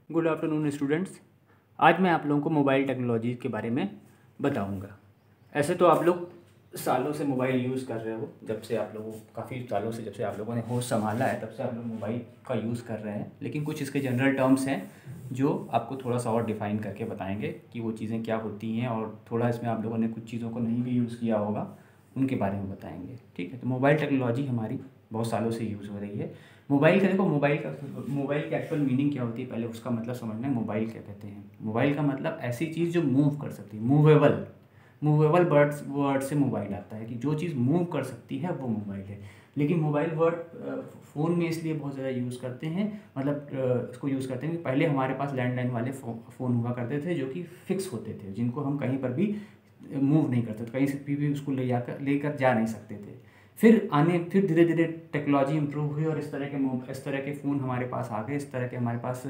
Good afternoon students. आज मैं आप लोगों को मोबाइल टेक्नोलॉजी के बारे में बताऊंगा। ऐसे तो आप लोग सालों से मोबाइल यूज़ कर रहे हो, जब से आप लोगों काफ़ी सालों से जब से आप लोगों ने होश संभाला है तब से आप लोग मोबाइल का यूज़ कर रहे हैं। लेकिन कुछ इसके जनरल टर्म्स हैं जो आपको थोड़ा सा और डिफ़ाइन करके बताएंगे कि वो चीज़ें क्या होती हैं, और थोड़ा इसमें आप लोगों ने कुछ चीज़ों को नहीं भी यूज़ किया होगा उनके बारे में बताएंगे। ठीक है, तो मोबाइल टेक्नोलॉजी हमारी बहुत सालों से यूज़ हो रही है। मोबाइल का देखो, मोबाइल की एक्चुअल मीनिंग क्या होती है, पहले उसका मतलब समझना है। मोबाइल क्या कहते हैं? मोबाइल का मतलब ऐसी चीज़ जो मूव कर सकती है, मूवेबल वर्ड से मोबाइल आता है कि जो चीज़ मूव कर सकती है वो मोबाइल है। लेकिन मोबाइल वर्ड फ़ोन में इसलिए बहुत ज़्यादा यूज़ करते हैं, मतलब इसको यूज़ करते हैं कि पहले हमारे पास लैंडलाइन वाले फ़ोन हुआ करते थे जो कि फ़िक्स होते थे, जिनको हम कहीं पर भी मूव नहीं करते थे, कहीं से भी उसको लेकर जा नहीं सकते थे। फिर धीरे धीरे टेक्नोलॉजी इंप्रूव हुई और इस तरह के फ़ोन हमारे पास आ गए, इस तरह के हमारे पास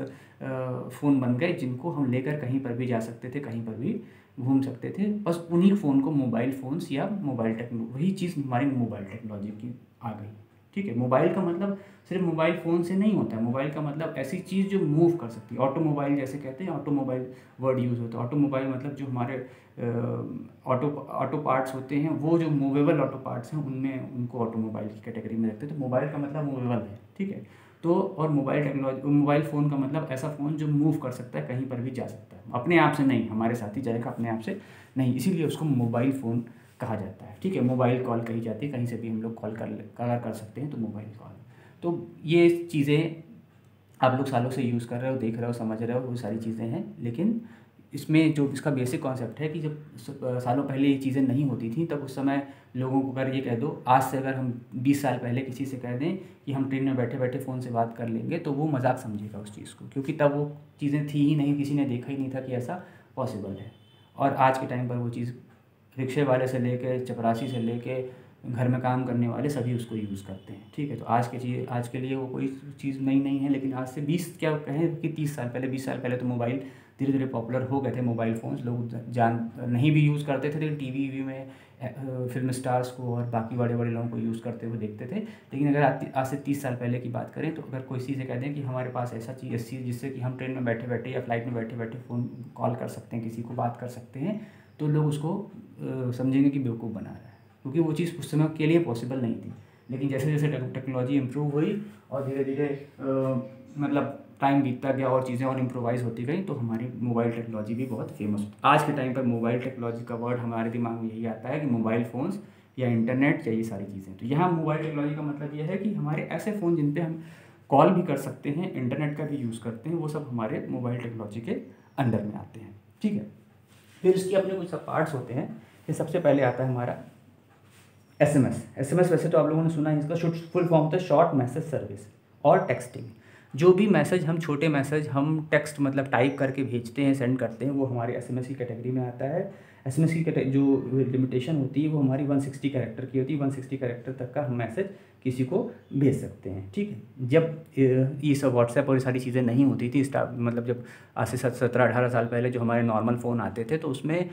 फ़ोन बन गए जिनको हम लेकर कहीं पर भी जा सकते थे, कहीं पर भी घूम सकते थे। बस उन्हीं फ़ोन को मोबाइल फ़ोन्स या वही चीज़ हमारी मोबाइल टेक्नोलॉजी की आ गई। ठीक है, मोबाइल का मतलब सिर्फ मोबाइल फ़ोन से नहीं होता है। मोबाइल का मतलब ऐसी चीज़ जो मूव कर सकती है। ऑटोमोबाइल जैसे कहते हैं, ऑटोमोबाइल वर्ड यूज़ होता है। ऑटोमोबाइल मतलब जो हमारे ऑटो पार्ट्स होते हैं, वो जो मूवेबल ऑटो पार्ट्स हैं उनमें उनको ऑटोमोबाइल की कैटेगरी में रखते हैं। तो मोबाइल का मतलब मूवेबल है। ठीक है, तो और मोबाइल फ़ोन का मतलब ऐसा फ़ोन जो मूव कर सकता है, कहीं पर भी जा सकता है, अपने आप से नहीं, हमारे साथ ही जाएगा, अपने आप से नहीं, इसीलिए उसको मोबाइल फ़ोन कहा जाता है। ठीक है, मोबाइल कॉल कही जाती है, कहीं से भी हम लोग कॉल कर सकते हैं, तो मोबाइल कॉल। तो ये चीज़ें आप लोग सालों से यूज़ कर रहे हो, देख रहे हो, समझ रहे हो, वो सारी चीज़ें हैं। लेकिन इसमें जो इसका बेसिक कॉन्सेप्ट है कि जब सालों पहले ये चीज़ें नहीं होती थी, तब उस समय लोगों को अगर ये कह दो, आज से अगर हम 20 साल पहले किसी से कह दें कि हम ट्रेन में बैठे बैठे फ़ोन से बात कर लेंगे, तो वो मजाक समझेगा उस चीज़ को, क्योंकि तब वो चीज़ें थी ही नहीं, किसी ने देखा ही नहीं था कि ऐसा पॉसिबल है। और आज के टाइम पर वो चीज़ रिक्शे वाले से लेके, चपरासी से लेके, घर में काम करने वाले सभी उसको यूज़ करते हैं। ठीक है, तो आज के लिए वो कोई चीज़ नई नहीं है। लेकिन आज से 20 क्या कहें कि 30 साल पहले, 20 साल पहले तो मोबाइल धीरे धीरे पॉपुलर हो गए थे। मोबाइल फ़ोन्स लोग नहीं भी यूज़ करते थे, लेकिन टीवी में फिल्म स्टार्स को और बाकी बड़े बड़े लोगों को यूज़ करते हुए देखते थे। लेकिन अगर आज से 30 साल पहले की बात करें, तो अगर कोई चीज़ से कह दें कि हमारे पास ऐसा चीज़ जिससे कि हम ट्रेन में बैठे बैठे या फ्लाइट में बैठे बैठे फ़ोन कॉल कर सकते हैं, किसी को बात कर सकते हैं, तो लोग उसको समझेंगे कि बेवकूफ़ बना रहा है, क्योंकि वो चीज़ उस समय के लिए पॉसिबल नहीं थी। लेकिन जैसे जैसे टेक्नोलॉजी इम्प्रूव हुई और धीरे धीरे मतलब टाइम बीतता गया और चीज़ें और इम्प्रोवाइज़ होती गई, तो हमारी मोबाइल टेक्नोलॉजी भी बहुत फेमस होती। आज के टाइम पर मोबाइल टेक्नोलॉजी का वर्ड हमारे दिमाग में यही आता है कि मोबाइल फ़ोन्स या इंटरनेट या ये सारी चीज़ें। तो यहाँ मोबाइल टेक्नोलॉजी का मतलब ये है कि हमारे ऐसे फ़ोन जिन पे हम कॉल भी कर सकते हैं, इंटरनेट का भी यूज़ करते हैं, वो सब हमारे मोबाइल टेक्नोलॉजी के अंडर में आते हैं। ठीक है, फिर इसके अपने कुछ सब पार्ट्स होते हैं। ये सबसे पहले आता है हमारा एसएमएस। वैसे तो आप लोगों ने सुना है, इसका फुल फॉर्म होता है शॉर्ट मैसेज सर्विस और टेक्सटिंग। जो भी मैसेज हम छोटे मैसेज हम टेक्स्ट मतलब टाइप करके भेजते हैं, सेंड करते हैं, वो हमारे एसएमएस की कैटेगरी में आता है। एसएमएस की जो लिमिटेशन होती है वो हमारी 160 कैरेक्टर की होती है। 160 कैरेक्टर तक का हम मैसेज किसी को भेज सकते हैं। ठीक है, जब ये सब व्हाट्सएप और ये सारी चीज़ें नहीं होती थी, मतलब जब आज से 17-18 साल पहले जो हमारे नॉर्मल फ़ोन आते थे, तो उसमें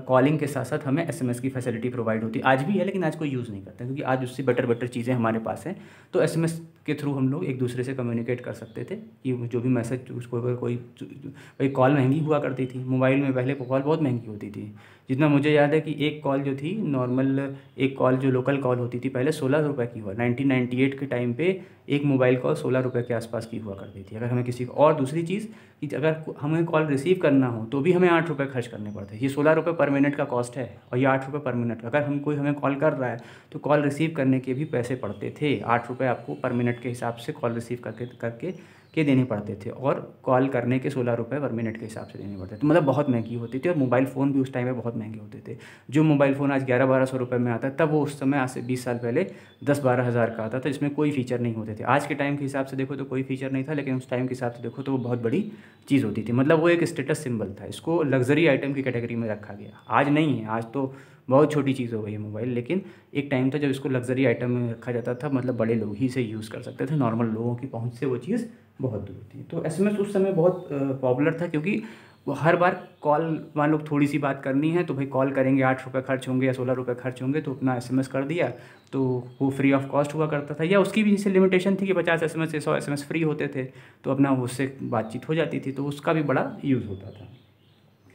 कॉलिंग के साथ साथ हमें एसएमएस की फैसिलिटी प्रोवाइड होती है। आज भी है, लेकिन आज कोई यूज़ नहीं करता, क्योंकि आज उससे बेटर चीज़ें हमारे पास हैं। तो एसएमएस के थ्रू हम लोग एक दूसरे से कम्युनिकेट कर सकते थे कि जो भी मैसेज उसको, अगर कोई कॉल महंगी हुआ करती थी मोबाइल में, पहले कॉल बहुत महंगी होती थी। जितना मुझे याद है कि एक कॉल जो थी नॉर्मल, एक कॉल जो लोकल कॉल होती थी पहले 16 रुपये की हुआ। 1998 के टाइम पे एक मोबाइल कॉल 16 रुपये के आसपास की हुआ करती थी। अगर हमें किसी को, और दूसरी चीज़ कि अगर हमें कॉल रिसीव करना हो तो भी हमें 8 रुपये खर्च करने पड़ते हैं। ये 16 रुपये पर मिनट का कॉस्ट है और ये 8 रुपये पर मिनट। अगर हमें कॉल कर रहा है तो कॉल रिसीव करने के भी पैसे पड़ते थे। 8 रुपये आपको पर मिनट के हिसाब से कॉल रिसीव करके देने पड़ते थे, और कॉल करने के 16 रुपये पर मिनट के हिसाब से देने पड़ते थे। तो मतलब बहुत महंगी होती थी, और मोबाइल फ़ोन भी उस टाइम में बहुत महंगे होते थे। जो मोबाइल फ़ोन आज 1100-1200 रुपये में आता है, तब वो उस समय आज से 20 साल पहले 10-12 हज़ार का आता था, जिसमें कोई फ़ीचर नहीं होते थे। आज के टाइम के हिसाब से देखो तो कोई फ़ीचर नहीं था, लेकिन उस टाइम के हिसाब से देखो तो वो बहुत बड़ी चीज़ होती थी। मतलब वो एक स्टेटस सिंबल था, इसको लग्जरी आइटम की कैटेगरी में रखा गया। आज नहीं है, आज तो बहुत छोटी चीज़ हो गई है मोबाइल। लेकिन एक टाइम था जब इसको लग्जरी आइटम में रखा जाता था, मतलब बड़े लोग ही से यूज़ कर सकते थे, नॉर्मल लोगों की पहुंच से वो चीज़ बहुत दूर थी। तो एसएमएस उस समय बहुत पॉपुलर था, क्योंकि वो हर बार कॉल, मान लो थोड़ी सी बात करनी है तो भाई कॉल करेंगे, 8 रुपये खर्च होंगे या 16 रुपये खर्च होंगे, तो अपना SMS कर दिया तो वो फ्री ऑफ कॉस्ट हुआ करता था। या उसकी भी जैसे लिमिटेशन थी कि 50 SMS से 100 SMS फ्री होते थे, तो अपना उससे बातचीत हो जाती थी, तो उसका भी बड़ा यूज़ होता था।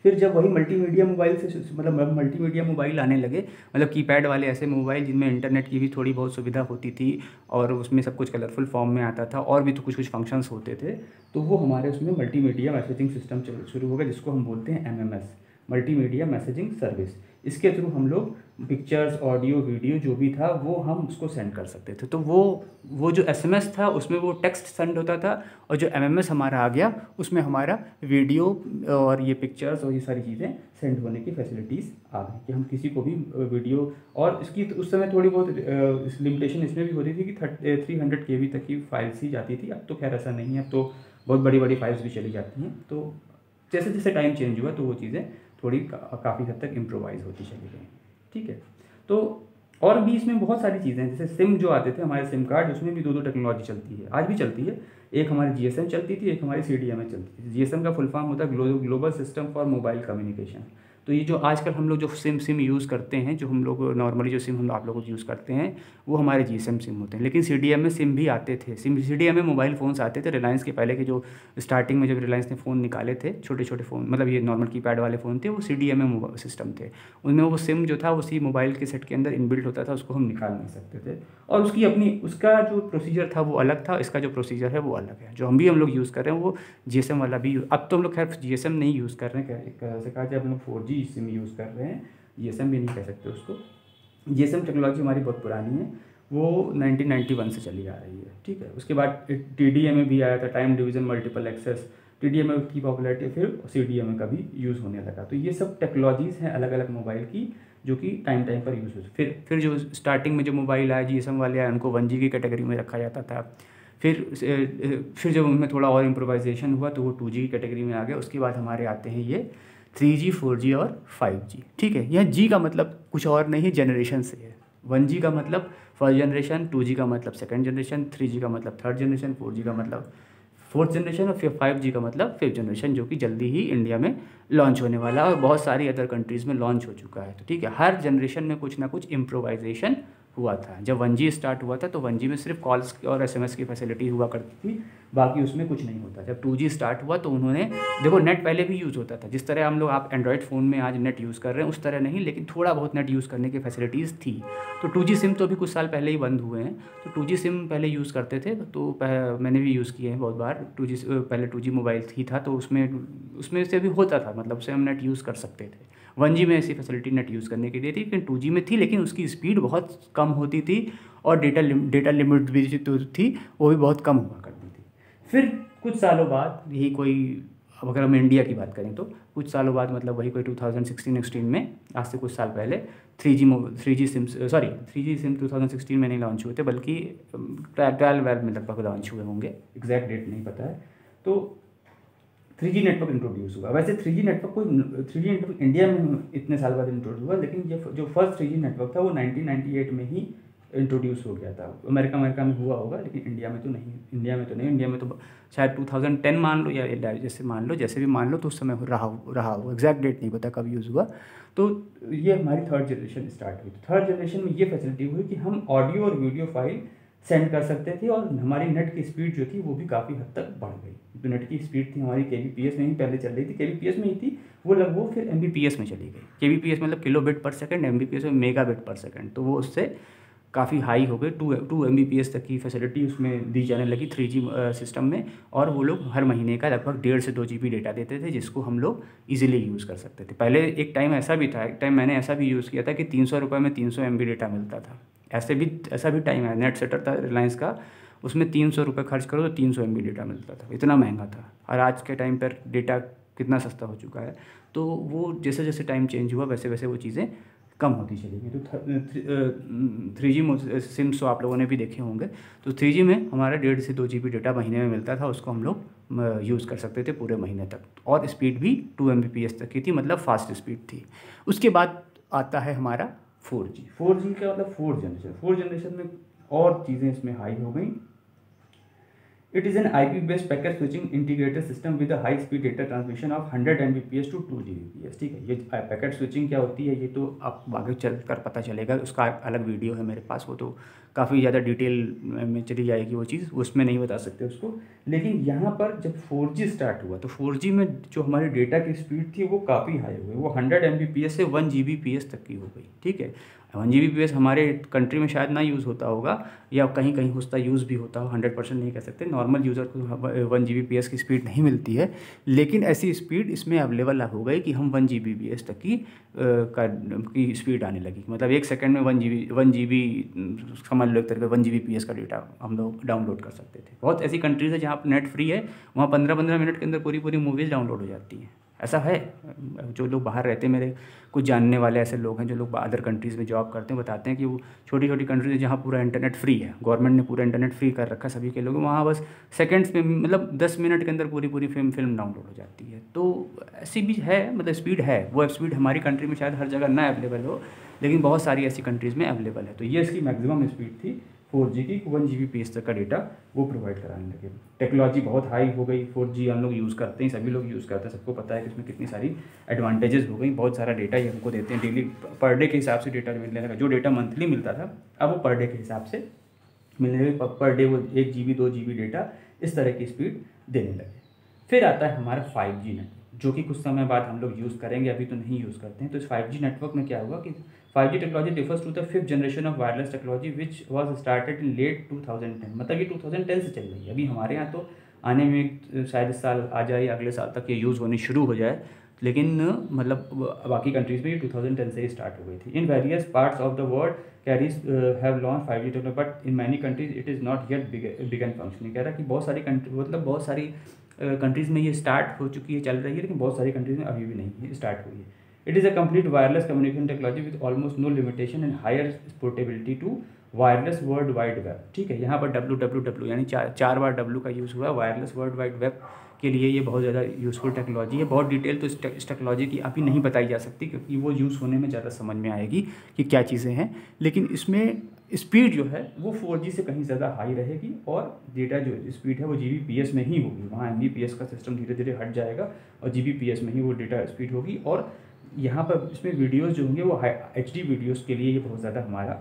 फिर जब वही मल्टीमीडिया मोबाइल से मतलब मल्टीमीडिया मोबाइल आने लगे, मतलब कीपैड वाले ऐसे मोबाइल जिनमें इंटरनेट की भी थोड़ी बहुत सुविधा होती थी और उसमें सब कुछ कलरफुल फॉर्म में आता था और भी तो कुछ कुछ फंक्शंस होते थे, तो वो हमारे उसमें मल्टीमीडिया मैसेजिंग सिस्टम शुरू हो गया, जिसको हम बोलते हैं MMS, मल्टीमीडिया मैसेजिंग सर्विस। इसके थ्रू हम लोग पिक्चर्स, ऑडियो, वीडियो जो भी था वो हम उसको सेंड कर सकते थे। तो वो जो SMS था उसमें वो टेक्स्ट सेंड होता था, और जो MMS हमारा आ गया उसमें हमारा वीडियो और ये पिक्चर्स और ये सारी चीज़ें सेंड होने की फैसिलिटीज़ आ गई कि हम किसी को भी वीडियो, और इसकी उस समय थोड़ी बहुत लिमिटेशन इसमें भी होती थी कि 300 KB तक की फाइल्स ही जाती थी। अब तो खैर ऐसा नहीं है, अब तो बहुत बड़ी बड़ी फाइल्स भी चली जाती हैं। तो जैसे जैसे टाइम चेंज हुआ तो वो चीज़ें थोड़ी काफ़ी हद तक इम्प्रोवाइज़ होती चली गई। ठीक है, तो और भी इसमें बहुत सारी चीज़ें हैं, जैसे सिम जो आते थे हमारे सिम कार्ड, उसमें भी दो टेक्नोलॉजी चलती है, आज भी चलती है। एक हमारी GSM चलती थी, एक हमारी CDMA चलती थी। GSM का फुल फॉर्म होता है global system for mobile communication. तो ये जो आजकल हम लोग जो सिम यूज़ करते हैं, जो हम लोग नॉर्मली जो सिम हम आप लोग यूज़ करते हैं, वो हमारे GSM सिम होते हैं। लेकिन CDMA सिम भी आते थे, CDMA मोबाइल फ़ोन्स आते थे। रिलायंस के पहले के जो स्टार्टिंग में जब रिलायंस ने फ़ोन निकाले थे, छोटे छोटे फ़ोन, मतलब ये नॉर्मल कीपैड वाले फ़ोन थे, वो CDMA सिस्टम थे। उनमें वो सिम जो था उसी मोबाइल के सेट के अंदर इनबिल्ट होता था, उसको हम निकाल नहीं सकते थे। और उसका जो प्रोसीजर था वो अलग था, इसका जो प्रोसीजर है वो अलग है। जो हम लोग यूज़ कर रहे हैं वो GSM वाला भी, अब तो हम लोग खैर GSM नहीं यूज़ कर रहे हैं, एक तरह से कहा जाए हम लोग 4G सिम यूज़ कर रहे हैं, GSM भी नहीं कह सकते उसको। GSM टेक्नोलॉजी हमारी बहुत पुरानी है, वो 1991 से चली आ रही है। ठीक है, उसके बाद TDMA भी आया था, time division multiple access. TDMA की पॉपुलैरिटी, फिर CDMA का भी यूज़ होने लगा। तो ये सब टेक्नोलॉजीज़ हैं अलग अलग मोबाइल की, जो कि टाइम टाइम पर यूज़ होती। फिर जो स्टार्टिंग में जो मोबाइल आया GSM वाले आए, उनको 1G की कैटेगरी में रखा जाता था। फिर जब उनमें थोड़ा और इम्प्रोवाइजेशन हुआ तो वो 2G की कैटेगरी में आ गया। उसके बाद हमारे आते हैं ये 3G, 4G और 5G। ठीक है, यह G का मतलब कुछ और नहीं है, जनरेशन से है। 1G का मतलब फर्स्ट जनरेशन, 2G का मतलब सेकंड जनरेशन, 3G का मतलब थर्ड जनरेशन, 4G का मतलब फोर्थ जनरेशन, और फिर 5G का मतलब फिफ्थ जनरेशन, जो कि जल्दी ही इंडिया में लॉन्च होने वाला है और बहुत सारी अदर कंट्रीज़ में लॉन्च हो चुका है। तो ठीक है, हर जनरेशन में कुछ ना कुछ इम्प्रोवाइजेशन हुआ था। जब 1G स्टार्ट हुआ था तो 1G में सिर्फ कॉल्स और SMS की फैसिलिटी हुआ करती थी, बाकी उसमें कुछ नहीं होता। जब 2G स्टार्ट हुआ तो उन्होंने, देखो नेट पहले भी यूज़ होता था, जिस तरह हम लोग आप एंड्रॉयड फ़ोन में आज नेट यूज़ कर रहे हैं उस तरह नहीं, लेकिन थोड़ा बहुत नेट यूज़ करने की फैसिलिटीज़ थी। तो 2G सिम तो अभी कुछ साल पहले ही बंद हुए हैं। तो 2G सिम पहले यूज़ करते थे, तो मैंने भी यूज़ किए हैं बहुत बार। 2G पहले 2G मोबाइल ही था, तो उसमें से भी होता था, मतलब उससे हम नेट यूज़ कर सकते थे। 1G में ऐसी फैसिलिटी नेट यूज़ करने के लिए थी, लेकिन 2G में थी, लेकिन उसकी स्पीड बहुत कम होती थी और डेटा लिमिट भी जो थी वो भी बहुत कम हुआ करती थी। फिर कुछ सालों बाद यही कोई, अब अगर हम इंडिया की बात करें तो कुछ सालों बाद, मतलब वही कोई 2016 में, आज से कुछ साल पहले 3G सिम 2016 में नहीं लॉन्च हुए थे, बल्कि 12 में लगभग लॉन्च हुए होंगे, एग्जैक्ट डेट नहीं पता है। तो 3G नेटवर्क इंट्रोड्यूस हुआ। वैसे 3G नेटवर्क इंडिया में इतने साल बाद इंट्रोड्यूस हुआ, लेकिन ये जो फर्स्ट 3G नेटवर्क था वो 1998 में ही इंट्रोड्यूस हो गया था। अमेरिका में हुआ होगा, लेकिन इंडिया में तो नहीं। इंडिया में तो शायद 2010 मान लो, या जैसे भी मान लो, तो उस समय रहा हो, एग्जैक्ट डेट नहीं पता कब यूज़ हुआ। तो ये हमारी थर्ड जनरेशन स्टार्ट हुई। थर्ड जनरेशन में ये फैसिलिटी हुई कि हम ऑडियो और वीडियो फाइल सेंड कर सकते थे, और हमारी नेट की स्पीड जो थी वो भी काफ़ी हद तक बढ़ गई। जो नेट की स्पीड थी हमारी kbps में ही पहले चल रही थी, kbps में ही थी, वो लगभग फिर mbps में चली गई। kbps मतलब किलोबिट पर सेकंड, mbps में मेगाबिट पर सेकंड, तो वो उससे काफ़ी हाई हो गए। 2 mbps तक की फैसिलिटी उसमें दी जाने लगी 3G सिस्टम में, और वो लोग हर महीने का लगभग 1.5 से 2 GB डेटा देते थे, जिसको हम लोग ईजिली यूज़ कर सकते थे। पहले एक टाइम मैंने ऐसा भी यूज़ किया था कि 300 रुपये में 300 MB डेटा मिलता था। ऐसा भी टाइम है, नेट सेटर था रिलायंस का, उसमें 300 रुपये खर्च करो तो 300 MB डेटा मिलता था, इतना महंगा था। और आज के टाइम पर डेटा कितना सस्ता हो चुका है। तो वो जैसे जैसे टाइम चेंज हुआ वैसे वैसे वो चीज़ें कम होती चली गई। तो 3G सिम्स तो आप लोगों ने भी देखे होंगे। तो 3G में हमारा 1.5 से 2 GB डेटा महीने में मिलता था, उसको हम लोग यूज़ कर सकते थे पूरे महीने तक, और स्पीड भी 2 Mbps तक की थी, मतलब फास्ट स्पीड थी। उसके बाद आता है हमारा 4G। 4G का मतलब फोर्थ जनरेशन में और चीज़ें इसमें हाई हो गई। It is an IP based packet switching integrated system with high speed data transmission of 100 Mbps to 2 Gbps। ठीक है, ये पैकेट स्विचिंग क्या होती है ये तो आप आगे चल कर पता चलेगा, उसका अलग वीडियो है मेरे पास, वो तो काफ़ी ज़्यादा डिटेल में चली जाएगी वो चीज़, उसमें नहीं बता सकते उसको। लेकिन यहाँ पर जब 4G स्टार्ट हुआ तो 4G में जो हमारी डेटा की स्पीड थी वो काफ़ी हाई हो गई, वो 100 Mbps से 1 Gbps तक की हो गई। ठीक है, 1 Gbps हमारे कंट्री में शायद ना यूज़ होता होगा या कहीं कहीं उसका यूज़ भी होता हो, 100% नहीं कह सकते, नॉर्मल यूज़र को 1 Gbps की स्पीड नहीं मिलती है, लेकिन ऐसी स्पीड इसमें अवेलेबल हो गई कि हम 1 Gbps तक की स्पीड आने लगी। मतलब 1 सेकंड में 1 GB समझ लो एक तरह का 1 Gbps का डेटा हम लोग डाउनलोड कर सकते थे। बहुत ऐसी कंट्रीज़ है जहाँ पर नेट फ्री है, वहाँ 15-15 मिनट के अंदर पूरी मूवीज़ डाउनलोड हो जाती हैं। ऐसा है, जो लोग बाहर रहते हैं, मेरे कुछ जानने वाले ऐसे लोग हैं जो लोग अदर कंट्रीज़ में जॉब करते हैं, बताते हैं कि वो छोटी छोटी कंट्रीज़ है जहाँ पूरा इंटरनेट फ्री है, गवर्नमेंट ने पूरा इंटरनेट फ्री कर रखा है सभी के लोगों, वहाँ बस सेकंड्स में, मतलब 10 मिनट के अंदर पूरी फिल्म डाउनलोड हो जाती है। तो ऐसी भी है, मतलब स्पीड है, वो स्पीड हमारी कंट्री में शायद हर जगह ना अवेलेबल हो, लेकिन बहुत सारी ऐसी कंट्रीज़ में अवेलेबल है। तो ये इसकी मैक्सिमम स्पीड थी 4G की, 1 Gbps तक का डेटा वो प्रोवाइड कराने लगे। टेक्नोलॉजी बहुत हाई हो गई, 4G हम लोग यूज़ करते हैं, सभी लोग यूज़ करते हैं, सबको पता है कि इसमें कितनी सारी एडवांटेजेस हो गई, बहुत सारा डेटा ये हमको देते हैं, डेली पर डे के हिसाब से डेटा मिलने लगा। जो डेटा मंथली मिलता था अब वो पर डे के हिसाब से मिलने लगे, पर डे वो 1 GB 2 GB डेटा इस तरह की स्पीड देने लगे। फिर आता है हमारा 5G नेटवर्क, जो कि कुछ समय बाद हम लोग यूज़ करेंगे, अभी तो नहीं यूज़ करते हैं। तो इस 5G नेटवर्क में क्या हुआ कि 5G technology refers to the 5th generation of wireless technology which was started in late 2010। मतलब ये 2010 से चल रही है, अभी हमारे यहाँ तो आने में शायद इस साल आ जाए, अगले साल तक ये यूज़ होनी शुरू हो जाए, लेकिन मतलब बाकी कंट्रीज़ में ये 2010 से ही स्टार्ट हो गई थी। In various parts of the world carriers have launch 5G technology but in many countries it is not yet begun functioning. कह रहा है कि बहुत सारी कंट्री, मतलब बहुत सारी कंट्रीज़ में ये स्टार्ट हो चुकी है, चल रही है, लेकिन बहुत सारी कंट्रीज़ में अभी भी नहीं स्टार्ट हुई है। It is a complete wireless communication technology with almost no limitation and higher portability to wireless world wide web. ठीक है, यहाँ पर WWW यानी चार बार W का यूज़ हुआ है, वायरलेस वर्ल्ड वाइड वेब के लिए ये बहुत ज़्यादा यूज़फुल टेक्नोलॉजी है। बहुत डिटेल तो इस टेक्नोलॉजी की अभी नहीं बताई जा सकती, क्योंकि वो यूज़ होने में ज़्यादा समझ में आएगी कि क्या चीज़ें हैं, लेकिन इसमें स्पीड जो है वो 4G से कहीं ज़्यादा हाई रहेगी और डेटा जो स्पीड है वो Gbps में ही होगी। वहाँ Mbps का सिस्टम धीरे धीरे हट जाएगा और Gbps में ही वो डेटा स्पीड होगी। और यहाँ पर इसमें वीडियोस जो होंगे वो HD वीडियोस के लिए ये बहुत ज़्यादा हमारा,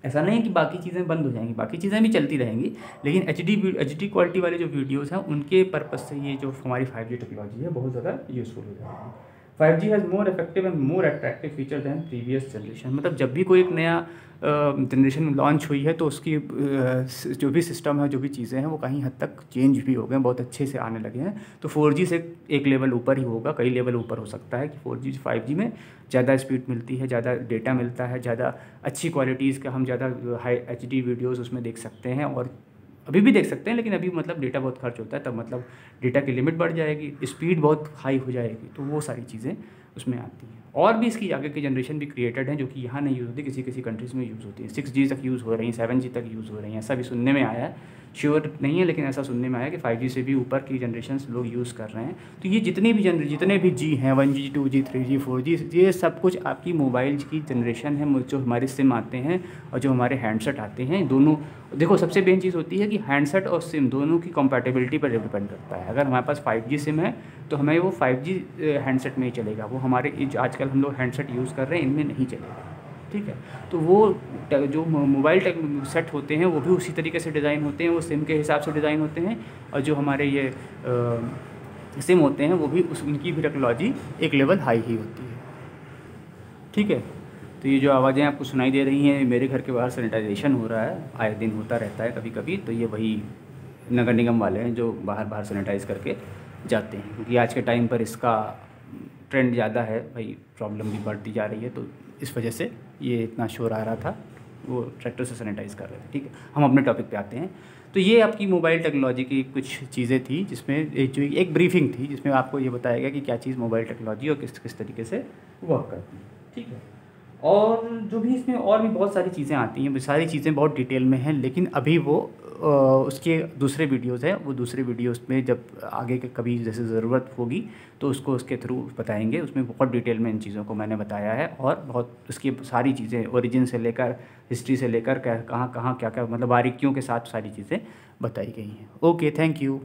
ऐसा नहीं है कि बाकी चीज़ें बंद हो जाएंगी, बाकी चीज़ें भी चलती रहेंगी, लेकिन HD क्वालिटी वाले जो वीडियोस हैं उनके पर्पज़ से ये जो हमारी 5G टेक्नोलॉजी है बहुत ज़्यादा यूज़फुल हो जाएगी। 5G has more effective and more attractive feature than previous generation. मतलब जब भी कोई एक नया जनरेशन लॉन्च हुई है तो उसकी जो भी सिस्टम है, जो भी चीज़ें हैं वो कहीं हद तक चेंज भी हो गए, बहुत अच्छे से आने लगे हैं। तो 4G से एक लेवल ऊपर ही होगा, कई लेवल ऊपर हो सकता है कि 4G 5G में ज़्यादा स्पीड मिलती है, ज़्यादा डेटा मिलता है, ज़्यादा अच्छी क्वालिटीज़ का हम ज़्यादा हाई HD वीडियोज़ उसमें देख सकते हैं, और अभी भी देख सकते हैं, लेकिन अभी मतलब डेटा बहुत खर्च होता है, तब मतलब डेटा की लिमिट बढ़ जाएगी, स्पीड बहुत हाई हो जाएगी, तो वो सारी चीज़ें उसमें आती हैं। और भी इसकी आगे की जनरेशन भी क्रिएटेड हैं जो कि यहाँ नहीं यूज़ होती, किसी कंट्रीज़ में यूज़ होती है। 6G तक यूज़ हो रही हैं, 7G तक यूज़ हो रही हैं, ऐसा भी सुनने में आया है, श्योर नहीं है लेकिन ऐसा सुनने में आया कि 5G से भी ऊपर की जनरेशन लोग यूज़ कर रहे हैं। तो ये जितने भी G हैं, 1G 2G 3G 4G, ये सब कुछ आपकी मोबाइल की जनरेशन है, जो हमारे सिम आते हैं और जो हमारे हैंडसेट आते हैं, दोनों देखो सबसे मेन चीज़ होती है कि हैंडसेट और सिम दोनों की कंपैटिबिलिटी पर डिपेंड करता है। अगर हमारे पास 5G सिम है तो हमें वो 5G हैंडसेट में ही चलेगा, वो हमारे आजकल हम लोग हैंडसेट यूज़ कर रहे हैं इनमें नहीं चलेगा। ठीक है, तो वो जो मोबाइल सेट होते हैं वो भी उसी तरीके से डिज़ाइन होते हैं, वो सिम के हिसाब से डिज़ाइन होते हैं, और जो हमारे ये सिम होते हैं वो भी उनकी भी टेक्नोलॉजी एक लेवल हाई ही होती है। ठीक है, तो ये जो आवाज़ें आपको सुनाई दे रही हैं, मेरे घर के बाहर सैनिटाइजेशन हो रहा है, आए दिन होता रहता है कभी कभी, तो ये वही नगर निगम वाले हैं जो बाहर सैनिटाइज़ करके जाते हैं, क्योंकि आज के टाइम पर इसका ट्रेंड ज़्यादा है भाई, प्रॉब्लम भी बढ़ती जा रही है, तो इस वजह से ये इतना शोर आ रहा था, वो ट्रैक्टर से सैनिटाइज़ कर रहे थे। ठीक है, हम अपने टॉपिक पे आते हैं। तो ये आपकी मोबाइल टेक्नोलॉजी की कुछ चीज़ें थी, जिसमें एक ब्रीफिंग थी जिसमें आपको ये बताया गया कि क्या चीज़ मोबाइल टेक्नोलॉजी और किस तरीके से वर्क करती है। ठीक है, और जो भी इसमें और भी बहुत सारी चीज़ें आती हैं, वो सारी चीज़ें बहुत डिटेल में हैं, लेकिन अभी वो उसके दूसरे वीडियोज़ हैं, वो दूसरे वीडियोज़ में जब आगे के कभी जैसे ज़रूरत होगी तो उसको उसके थ्रू बताएंगे। उसमें बहुत डिटेल में इन चीज़ों को मैंने बताया है, और बहुत उसकी सारी चीज़ें ओरिजिन से लेकर हिस्ट्री से लेकर कहाँ कहाँ क्या क्या मतलब बारीकियों के साथ सारी चीज़ें बताई गई हैं। Okay, thank you.